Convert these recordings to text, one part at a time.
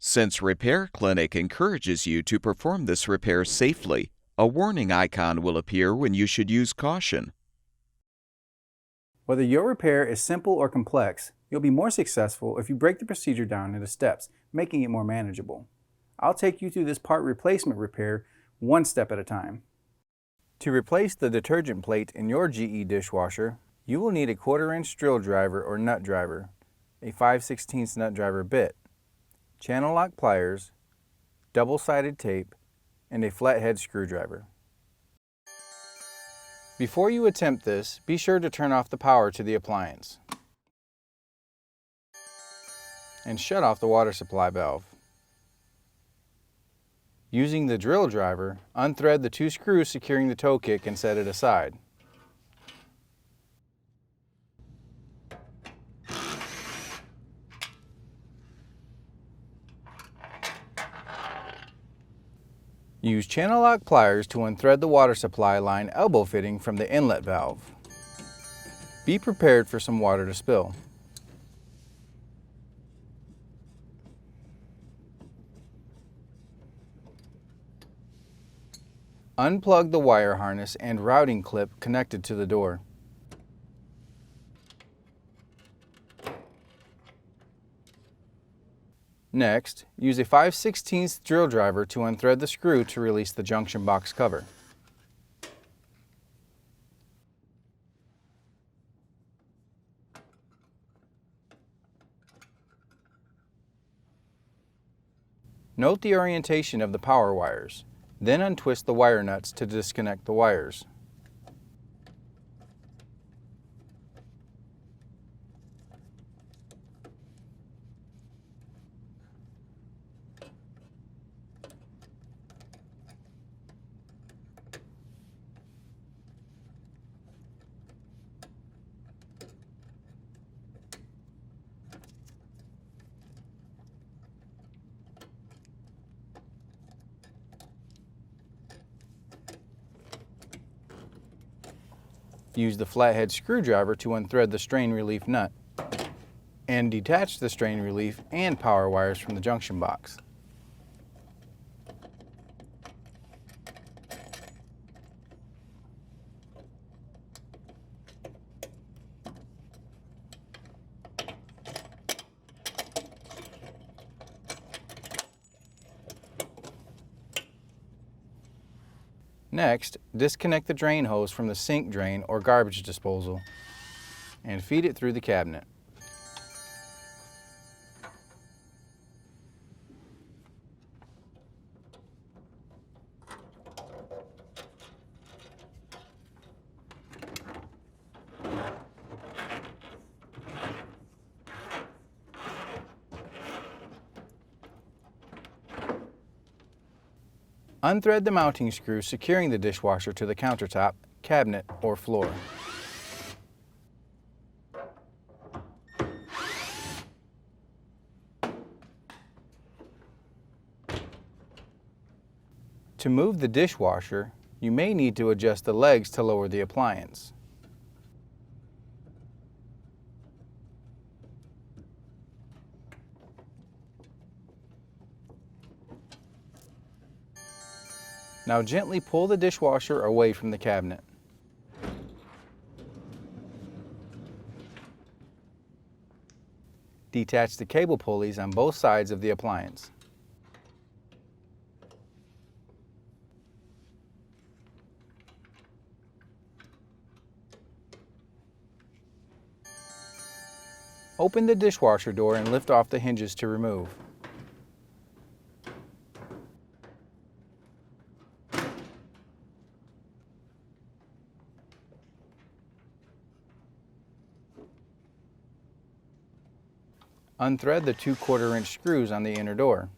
Since Repair Clinic encourages you to perform this repair safely, a warning icon will appear when you should use caution. Whether your repair is simple or complex, you'll be more successful if you break the procedure down into steps, making it more manageable. I'll take you through this part replacement repair one step at a time. To replace the detergent plate in your GE dishwasher, you will need a 1/4-inch drill driver or nut driver, a 5/16 nut driver bit, channel lock pliers, double-sided tape, and a flathead screwdriver. Before you attempt this, be sure to turn off the power to the appliance and shut off the water supply valve. Using the drill driver, unthread the 2 screws securing the toe kick and set it aside. Use channel lock pliers to unthread the water supply line elbow fitting from the inlet valve. Be prepared for some water to spill. Unplug the wire harness and routing clip connected to the door. Next, use a 5/16 drill driver to unthread the screw to release the junction box cover. Note the orientation of the power wires, then untwist the wire nuts to disconnect the wires. Use the flathead screwdriver to unthread the strain relief nut and detach the strain relief and power wires from the junction box. Next, disconnect the drain hose from the sink drain or garbage disposal and feed it through the cabinet. Unthread the mounting screw securing the dishwasher to the countertop, cabinet, or floor. To move the dishwasher, you may need to adjust the legs to lower the appliance. Now gently pull the dishwasher away from the cabinet. Detach the cable pulleys on both sides of the appliance. Open the dishwasher door and lift off the hinges to remove. Unthread the 2 1/4-inch screws on the inner door.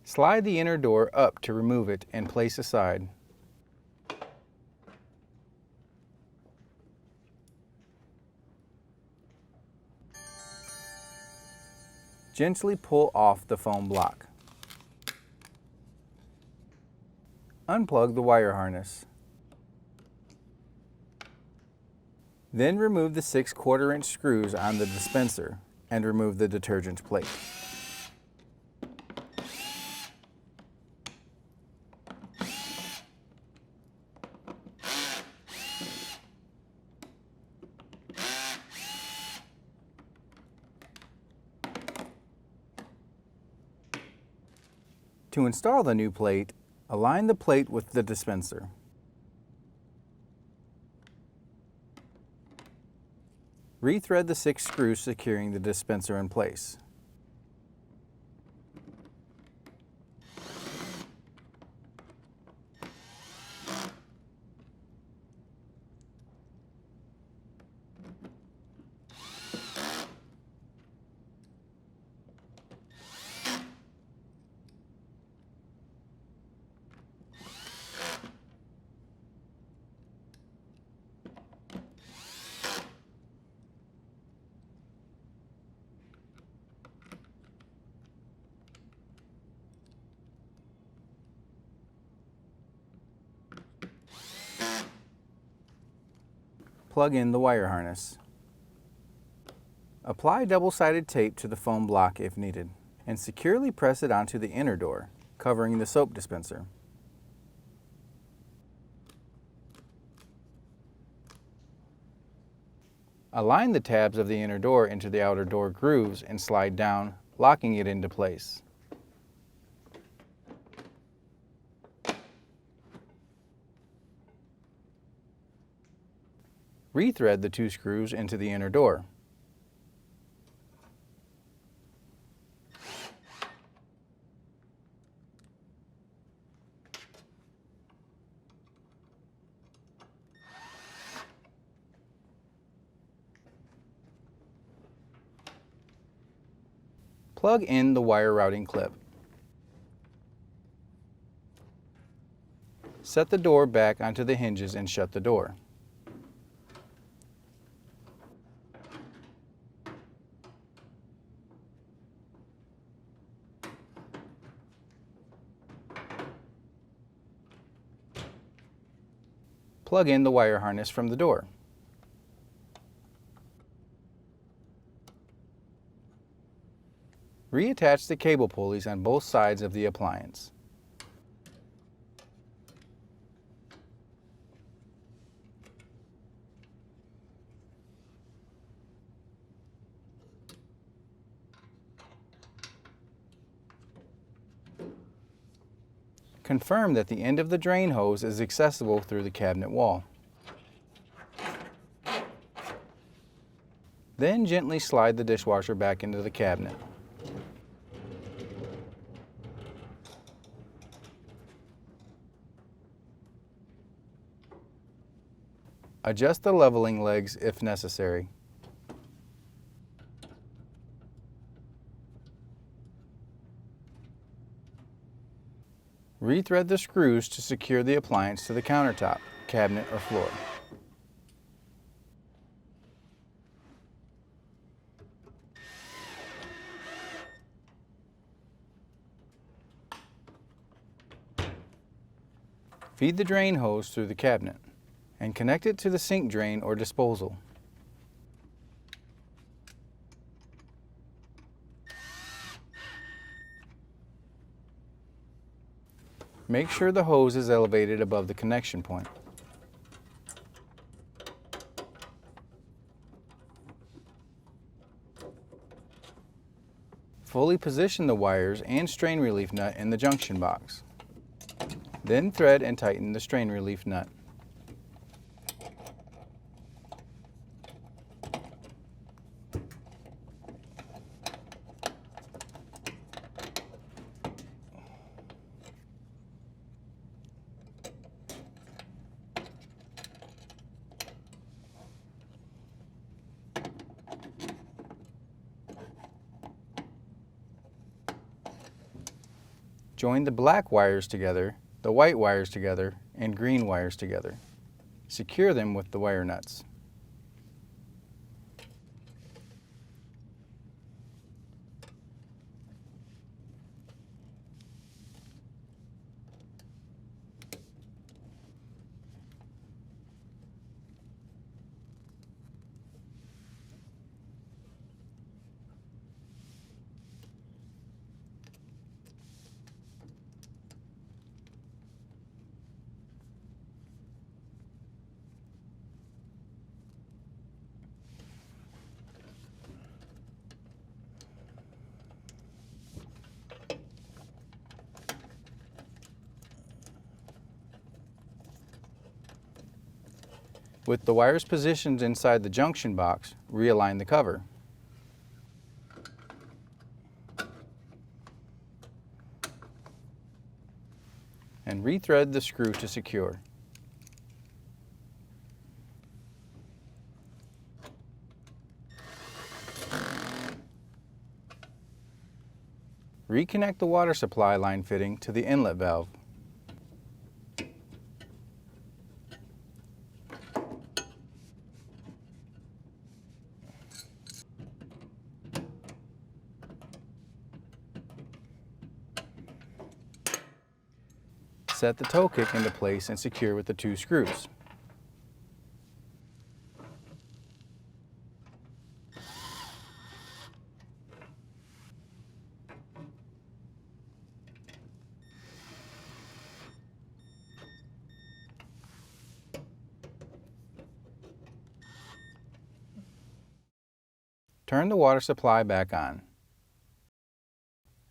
Slide the inner door up to remove it and place aside. Gently pull off the foam block. Unplug the wire harness. Then remove the 6 1/4-inch screws on the dispenser and remove the detergent plate. To install the new plate, align the plate with the dispenser. Rethread the 6 screws securing the dispenser in place. Plug in the wire harness. Apply double-sided tape to the foam block if needed, and securely press it onto the inner door, covering the soap dispenser. Align the tabs of the inner door into the outer door grooves and slide down, locking it into place. Rethread the 2 screws into the inner door. Plug in the wire routing clip. Set the door back onto the hinges and shut the door. Plug in the wire harness from the door. Reattach the cable pulleys on both sides of the appliance. Confirm that the end of the drain hose is accessible through the cabinet wall. Then gently slide the dishwasher back into the cabinet. Adjust the leveling legs if necessary. Rethread the screws to secure the appliance to the countertop, cabinet, or floor. Feed the drain hose through the cabinet and connect it to the sink drain or disposal. Make sure the hose is elevated above the connection point. Fully position the wires and strain relief nut in the junction box. Then thread and tighten the strain relief nut. Join the black wires together, the white wires together, and green wires together. Secure them with the wire nuts. With the wires positioned inside the junction box, realign the cover. And rethread the screw to secure. Reconnect the water supply line fitting to the inlet valve. Set the toe kick into place and secure with the 2 screws. Turn the water supply back on,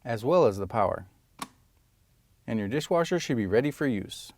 as well as the power, and your dishwasher should be ready for use.